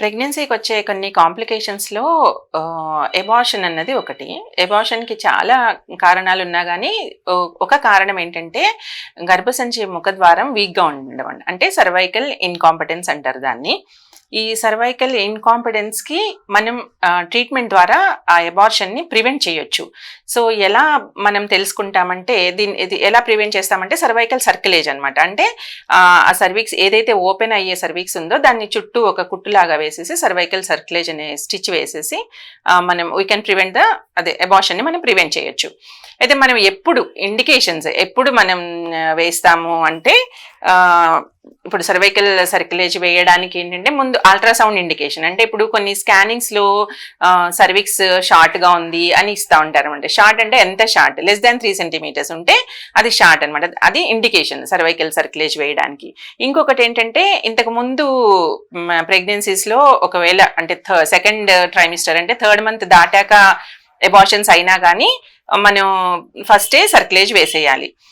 ప్రెగ్నెన్సీకి వచ్చే కొన్ని కాంప్లికేషన్స్‌లో ఎబార్షన్ అన్నది ఒకటి. ఎబార్షన్‌కి చాలా కారణాలు ఉన్నా గానీ, ఒక కారణం ఏంటంటే గర్భసంచి ముఖద్వారం వీక్‌గా ఉండడం. అంటే సర్వైకల్ ఇన్‌కాంపిటెన్స్ అంటారు దాన్ని. ఈ సర్వైకల్ ఇన్‌కాంపిటెన్స్‌కి మనం ట్రీట్మెంట్ ద్వారా ఆ ఎబార్షన్‌ని ప్రివెంట్ చేయొచ్చు. సో, ఎలా మనం తెలుసుకుంటామంటే ఇది ఎలా ప్రివెంట్ చేస్తామంటే సర్వైకల్ సర్కిలేజ్ అనమాట. అంటే ఆ సర్వీక్స్ ఏదైతే ఓపెన్ అయ్యే సర్వీక్స్ ఉందో దాన్ని చుట్టూ ఒక కుట్టులాగా వేసేసి సర్వైకల్ సర్కిలేజ్ అనే స్టిచ్ వేసేసి మనం వీ కెన్ ప్రివెంట్ ఎబార్షన్ని మనం ప్రివెంట్ చేయొచ్చు. అయితే మనం ఎప్పుడు మనం వేస్తాము అంటే ఇప్పుడు సర్వైకల్ సర్కిలేజ్ వేయడానికి ఏంటంటే ముందు అల్ట్రాసౌండ్ ఇండికేషన్. అంటే ఇప్పుడు కొన్ని స్కానింగ్స్లో సర్విక్స్ షార్ట్గా ఉంది అని ఇస్తూ ఉంటారు అనమాట. షార్ట్ అంటే ఎంత షార్ట్? లెస్ దాన్ 3 సెంటీమీటర్స్ ఉంటే అది షార్ట్ అనమాట. అది ఇండికేషన్ సర్వైకల్ సర్కిలేజ్ వేయడానికి. ఇంకొకటి ఏంటంటే ఇంతకు ముందు ప్రెగ్నెన్సీస్లో ఒకవేళ అంటే సెకండ్ ట్రైమిస్టర్ అంటే థర్డ్ మంత్ దాటాక ఎబార్షన్స్ అయినా కానీ మనం ఫస్టే సర్కిలేజ్ వేసేయాలి.